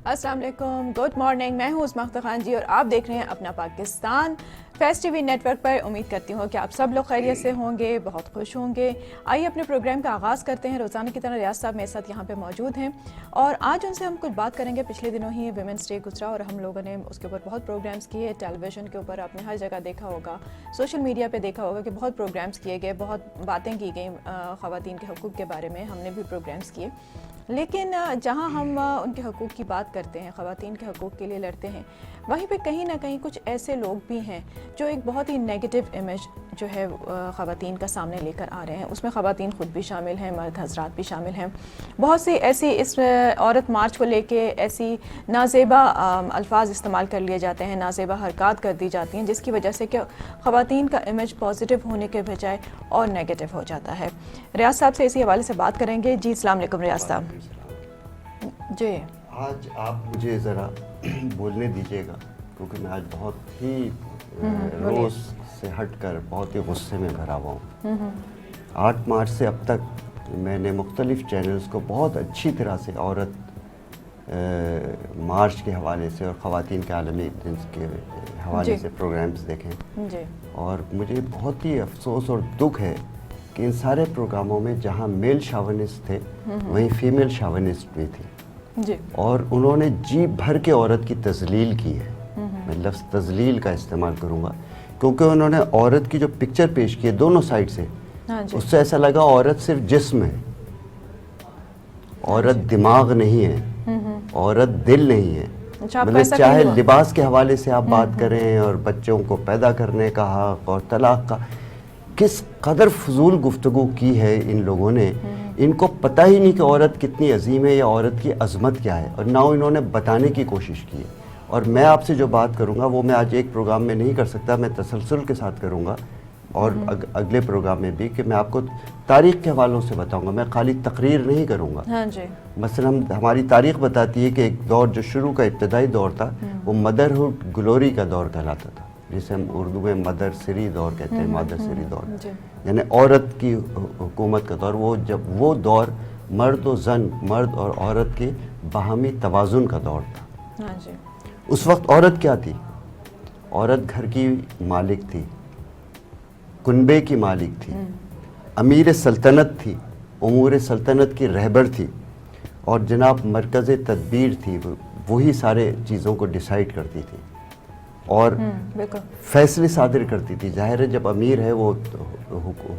السلام علیکم، good morning. میں ہوں عظمیٰ اختر خان جی اور آپ دیکھ رہے ہیں اپنا Pakistan face T V network پر. امید کرتی ہوں کہ آپ سب لوگ خیریت سے ہوں گے، بہت خوش ہوں گے. آئیے اپنے پروگرام کا آغاز کرتے ہیں. روزانہ کی طرح ریاض صاحب میرے ساتھ یہاں پہ موجود ہیں اور آج ان سے ہم کچھ بات کریں گے. پچھلے دنوں ہی ویمنس ڈے گزرا اور ہم لوگوں نے اس کے اوپر بہت پروگرامز کیے. ٹیلی ویژن کے اوپر آپ نے ہر جگہ دیکھا ہوگا، سوشل میڈیا پہ دیکھا ہوگا کہ بہت پروگرامز کیے گئے، بہت باتیں کی گئیں خواتین کے حقوق کے بارے میں. ہم نے بھی پروگرامز کیے، لیکن جہاں ہم ان کے حقوق کی بات کرتے ہیں، خواتین کے حقوق کے لیے لڑتے ہیں، وہیں پہ کہیں نہ کہیں کچھ ایسے لوگ بھی ہیں جو ایک بہت ہی نیگیٹو امیج جو ہے خواتین کا سامنے لے کر آ رہے ہیں. اس میں خواتین خود بھی شامل ہیں، مرد حضرات بھی شامل ہیں. بہت سی ایسی اس عورت مارچ کو لے کے ایسی نازیبا الفاظ استعمال کر لیے جاتے ہیں، نازیبا حرکات کر دی جاتی ہیں، جس کی وجہ سے کہ خواتین کا امیج پازیٹیو ہونے کے بجائے اور نیگیٹو ہو جاتا ہے. ریاض صاحب سے اسی حوالے سے بات کریں گے. جی السلام علیکم ریاض صاحب. جی آج آپ مجھے ذرا بولنے دیجیے گا کیونکہ میں آج بہت ہی روز سے ہٹ کر بہت ہی غصے میں بھرا ہوا ہوں. 8 مارچ سے اب تک میں نے مختلف چینلز کو بہت اچھی طرح سے عورت مارچ کے حوالے سے اور خواتین کے عالمی دن کے حوالے سے پروگرامز دیکھیں اور مجھے بہت ہی افسوس اور دکھ ہے کہ ان سارے پروگراموں میں جہاں میل شاونسٹ تھے وہیں فیمیل شاونسٹ بھی تھی اور انہوں نے جی بھر کے عورت کی تذلیل کی ہے. میں لفظ تذلیل کا استعمال کروں گا کیونکہ انہوں نے عورت کی جو پکچر پیش کی ہے دونوں سائڈ سے، اس سے ایسا لگا عورت صرف جسم ہے، عورت دماغ نہیں ہے، عورت دل نہیں ہے. مطلب چاہے لباس کے حوالے سے آپ بات کریں اور بچوں کو پیدا کرنے کا حق اور طلاق کا، کس قدر فضول گفتگو کی ہے ان لوگوں نے. ان کو پتہ ہی نہیں کہ عورت کتنی عظیم ہے یا عورت کی عظمت کیا ہے، اور نہ انہوں نے بتانے کی کوشش کی ہے. اور میں آپ سے جو بات کروں گا وہ میں آج ایک پروگرام میں نہیں کر سکتا، میں تسلسل کے ساتھ کروں گا اور اگلے پروگرام میں بھی، کہ میں آپ کو تاریخ کے حوالوں سے بتاؤں گا. میں خالی تقریر نہیں کروں گا. مثلا ہماری تاریخ بتاتی ہے کہ ایک دور جو شروع کا ابتدائی دور تھا وہ مدرہڈ گلوری کا دور کہلاتا تھا، جسے ہم اردو میں مدر سری دور کہتے ہیں، مادر سری دور، یعنی عورت کی حکومت کا دور. وہ جب وہ دور مرد و زن، مرد اور عورت کے باہمی توازن کا دور تھا. اس وقت عورت کیا تھی؟ عورت گھر کی مالک تھی، کنبے کی مالک تھی، امیر سلطنت تھی، امور سلطنت کی رہبر تھی اور جناب مرکز تدبیر تھی. وہی سارے چیزوں کو ڈیسائیڈ کرتی تھی اور فیصلے صادر کرتی تھی. ظاہر ہے جب امیر ہے وہ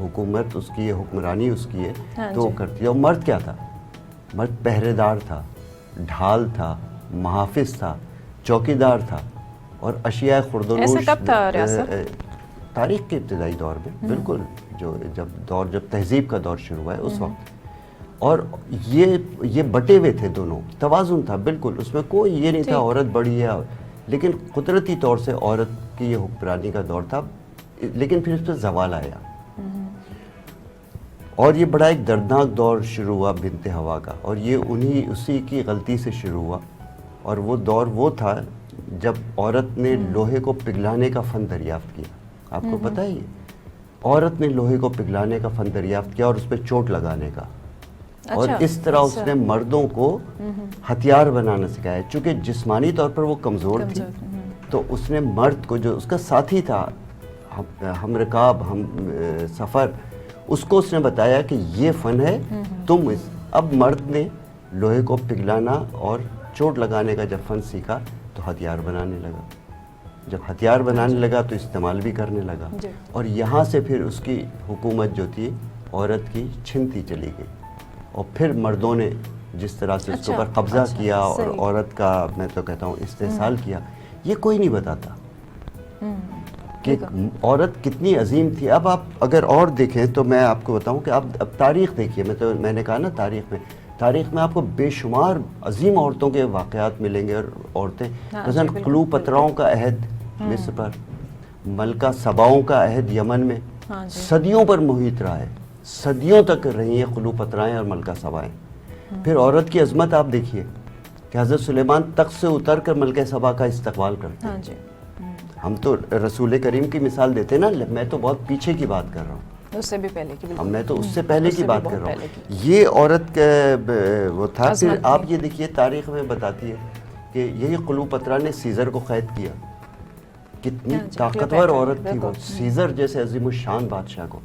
حکومت اس کی ہے، حکمرانی اس کی ہے تو وہ کرتی ہے. اور مرد کیا تھا؟ مرد پہرے دار تھا، ڈھال تھا، محافظ تھا، چوکیدار تھا اور اشیاء خردونوش. تاریخ کے ابتدائی دور میں بالکل جب تہذیب کا دور شروع ہوا ہے اس وقت. اور یہ بٹے ہوئے تھے دونوں، توازن تھا بالکل. اس میں کوئی یہ نہیں تھا عورت بڑی ہے، لیکن قدرتی طور سے عورت کی یہ حکمرانی کا دور تھا. لیکن پھر اس پہ زوال آیا اور یہ بڑا ایک دردناک دور شروع ہوا بنت ہوا کا، اور یہ اسی کی غلطی سے شروع ہوا. اور وہ دور وہ تھا جب عورت نے لوہے کو پگھلانے کا فن دریافت کیا. آپ کو پتہ ہے یہ عورت نے لوہے کو پگھلانے کا فن دریافت کیا اور اس پہ چوٹ لگانے کا. اور اس طرح اس نے مردوں کو ہتھیار بنانا سکھایا. چونکہ جسمانی طور پر وہ کمزور تھی تو اس نے مرد کو، جو اس کا ساتھی تھا، ہم رکاب، ہم سفر، اس کو اس نے بتایا کہ یہ فن ہے. اب مرد نے لوہے کو پگھلانا اور چوٹ لگانے کا جب فن سیکھا تو ہتھیار بنانے لگا. جب ہتھیار بنانے لگا تو استعمال بھی کرنے لگا. اور یہاں سے پھر اس کی حکومت جو تھی عورت کی چھنتی چلی گئی. اور پھر مردوں نے جس طرح سے اس کے اوپر قبضہ کیا اور عورت کا، میں تو کہتا ہوں، استحصال کیا، یہ کوئی نہیں بتاتا کہ عورت کتنی عظیم تھی. اب آپ اگر اور دیکھیں تو میں آپ کو بتاؤں کہ اب تاریخ دیکھیے. میں نے کہا نا تاریخ میں آپ کو بے شمار عظیم عورتوں کے واقعات ملیں گے. اور عورتیں مثلا کلو پتراؤں کا عہد مصر پر، ملکہ سباؤں کا عہد یمن میں صدیوں پر محیط رہا ہے، صدیوں تک رہی ہیں کلو پترائیں اور ملکہ سبائیں. پھر عورت کی عظمت آپ دیکھیے کہ حضرت سلیمان تخت سے اتر کر ملکہ سبا کا استقبال کرتے ہیں. ہم تو رسول کریم کی مثال دیتے ہیں نا. میں تو بہت پیچھے کی بات کر رہا ہوں. اس سے بھی پہلے کی، میں تو اس سے پہلے کی بات کر رہا ہوں. یہ عورت وہ تھا. پھر آپ یہ دیکھیے تاریخ میں بتاتی ہے کہ یہی قلوپترا نے سیزر کو قید کیا. کتنی طاقتور عورت تھی وہ, سیزر جیسے عظیم الشان بادشاہ کو.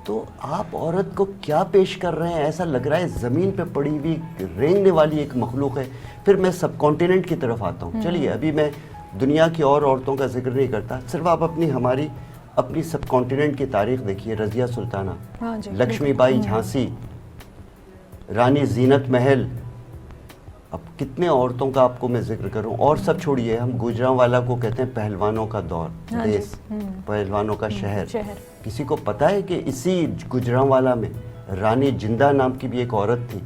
تو آپ عورت کو کیا پیش کر رہے ہیں؟ ایسا لگ رہا ہے زمین پہ پڑی ہوئی رینگنے والی ایک مخلوق ہے. پھر میں سب کانٹیننٹ کی طرف آتا ہوں. چلیے ابھی میں دنیا کی اور عورتوں کا ذکر نہیں کرتا, صرف آپ اپنی سب کانٹیننٹ کی تاریخ دیکھیے. رضیہ سلطانہ, لکشمی بائی جھانسی, رانی زینت محل, اب کتنے عورتوں کا آپ کو میں ذکر کروں. اور سب چھوڑیے, ہم گوجرانوالا کو کہتے ہیں پہلوانوں کا دور, دیس, پہلوانوں کا شہر. کسی کو پتہ ہے کہ اسی گوجرانوالا میں رانی جندہ نام کی بھی ایک عورت تھی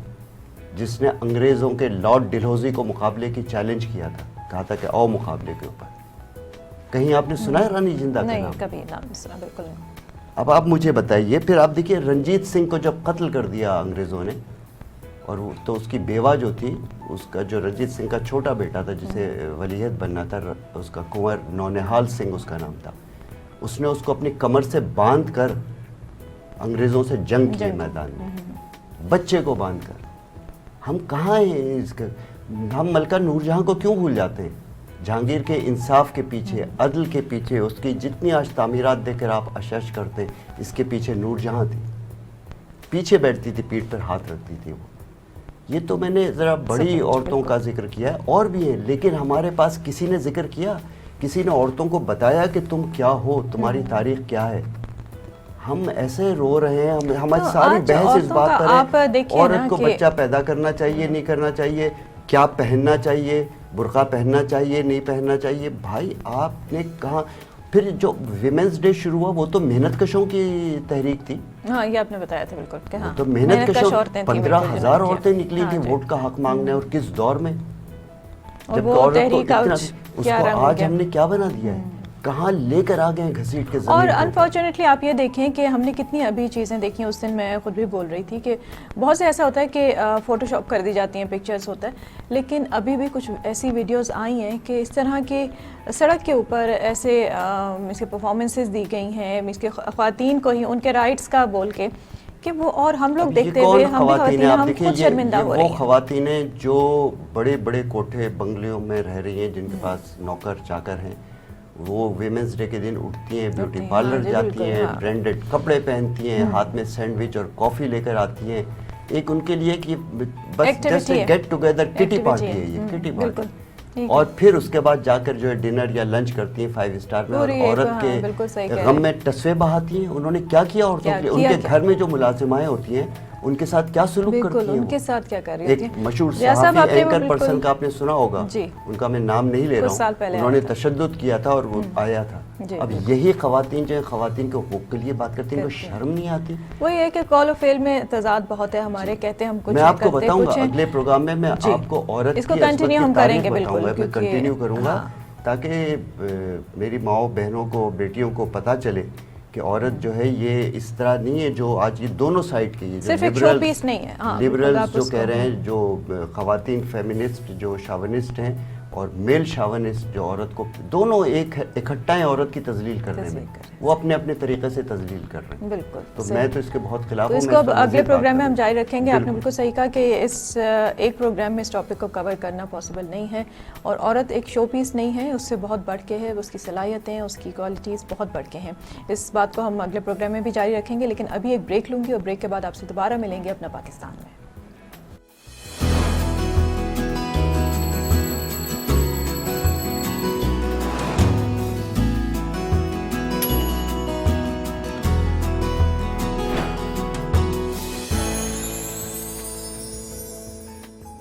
جس نے انگریزوں کے لارڈ ڈلہوزی کو مقابلے کی چیلنج کیا تھا, کہا تھا کہ آؤ مقابلے کے اوپر. کہیں آپ نے سنا ہے رانی جندہ کا نام؟ نہیں, کبھی نام نہیں سنا, بالکل نہیں. اب آپ مجھے بتائیے, پھر آپ دیکھیے رنجیت سنگھ کو جب قتل کر دیا انگریزوں نے, اور تو اس کی بیوہ جو تھی, اس کا جو رنجیت سنگھ کا چھوٹا بیٹا تھا جسے ولیعہد بننا تھا, اس کا کنور نونہال سنگھ اس کا نام تھا, اس نے اس کو اپنی کمر سے باندھ کر انگریزوں سے جنگ کی میدان میں, بچے کو باندھ کر. ہم کہاں ہیں اس کا؟ ہم ملکہ نور جہاں کو کیوں بھول جاتے ہیں؟ جہانگیر کے انصاف کے پیچھے, عدل کے پیچھے, اس کی جتنی آج تعمیرات دے کر آپ اشش کرتے, اس کے پیچھے نور جہاں تھی. پیچھے بیٹھتی تھی, پیٹھ پر ہاتھ رکھتی تھی وہ. یہ تو میں نے ذرا بڑی عورتوں کا ذکر کیا ہے, اور بھی ہیں, لیکن ہمارے پاس کسی نے ذکر کیا, کسی نے عورتوں کو بتایا کہ تم کیا ہو, تمہاری تاریخ کیا ہے. ہم ایسے رو رہے ہیں, ہماری ساری بحث اس بات پر ہے عورت کو بچہ پیدا کرنا چاہیے نہیں کرنا چاہیے, کیا پہننا چاہیے, برقع پہننا چاہیے نہیں پہننا چاہیے. بھائی آپ نے کہاں؟ پھر جو ویمنز ڈے شروع ہوا وہ تو محنت کشوں کی تحریک تھی. ہاں, یہ آپ نے بتایا تھا بالکل کہ ہاں تو محنت کشوں 15,000 عورتیں نکلی تھی ووٹ کا حق مانگنے, اور کس دور میں, جب عورت کو اتنا, اس کو آج ہم نے کیا بنا دیا ہے, کہاں لے کر آ گئے گھسیٹ کے زمین. اور انفارچونیٹلی آپ یہ دیکھیں کہ ہم نے کتنی ابھی چیزیں دیکھی ہیں. اس دن میں خود بھی بول رہی تھی کہ بہت سے ایسا ہوتا ہے کہ فوٹو شاپ کر دی جاتی ہیں, پکچرز ہوتا ہے, لیکن ابھی بھی کچھ ایسی ویڈیوز آئی ہیں کہ اس طرح کے سڑک کے اوپر ایسے اس کے پرفارمنسز دی گئی ہیں اس کے خواتین کو ہی ان کے رائٹس کا بول کے, کہ وہ, اور ہم لوگ دیکھتے ہوئے ہم خود شرمندہ ہو رہی ہیں. وہ خواتینیں جو بڑے بڑے کوٹھے بنگلیوں میں رہ رہی ہیں, جن کے پاس نوکر چاکر ہیں, وہ ویمنز ڈے کے دن اٹھتی ہیں, بیوٹی پارلر جاتی ہیں, برانڈڈ کپڑے پہنتی ہیں, ہاتھ میں سینڈوچ اور کافی لے کر آتی ہیں. ایک ان کے لیے کہ بس جسٹ گیٹ ٹوگیدر, کٹی پارٹی ہے یہ, کٹی پارٹی. اور پھر اس کے بعد جا کر جو ہے ڈنر یا لنچ کرتی ہیں 5 اسٹار میں, اور عورت کے غم میں ٹسوے بہاتی ہیں. انہوں نے کیا کیا عورتوں کے لیے؟ ان کے گھر میں جو ملازمائیں ہوتی ہیں ان کے ساتھ کیا سلوک کرتی ہیں, ان کے ساتھ کیا کر رہی ہیں. ایک مشہور صحافی اینکر پرسن کا آپ نے سنا ہوگا, ان کا میں نام نہیں لے رہا ہوں, انہوں نے تشدد کیا تھا اور وہ آیا تھا. اب یہی خواتین جو ہیں خواتین کے حقوق کے لیے بات کرتی ہیں, ان کو شرم نہیں آتی؟ وہی ہے کہ کال و فعل میں تضاد بہت ہے ہمارے, کہتے ہیں ہم کچھ. میں آپ کو بتاؤں گا اگلے پروگرام میں آپ کو عورت اس کو کنٹینیو ہم کریں گے, بالکل میں کنٹینیو کروں گا, تاکہ میری ماؤں بہنوں کو, بیٹیوں کو پتہ چلے کہ عورت جو ہے یہ اس طرح نہیں ہے جو آج یہ دونوں سائڈ کی, صرف ایک شو پیس نہیں ہے. لبرلز جو کہہ رہے ہیں, جو خواتین فیمنسٹ جو شاونسٹ ہیں, اور میل شاونسٹ جو عورت کو, دونوں ایک اکٹھا ہیں عورت کی تذلیل کرنے میں, وہ اپنے اپنے طریقے سے تذلیل کر رہے ہیں. بالکل, تو میں تو اس کے بہت خلاف ہوں. اس کو اگلے پروگرام میں ہم جاری رکھیں گے. آپ نے بالکل صحیح کہا کہ اس ایک پروگرام میں اس ٹاپک کو کور کرنا پاسبل نہیں ہے, اور عورت ایک شو پیس نہیں ہے, اس سے بہت بڑھ کے ہے, اس کی صلاحیتیں, اس کی کوالٹیز بہت بڑھ کے ہیں. اس بات کو ہم اگلے پروگرام میں بھی جاری رکھیں گے, لیکن ابھی ایک بریک لوں گی, اور بریک کے بعد آپ سے دوبارہ ملیں گے اپنا پاکستان میں.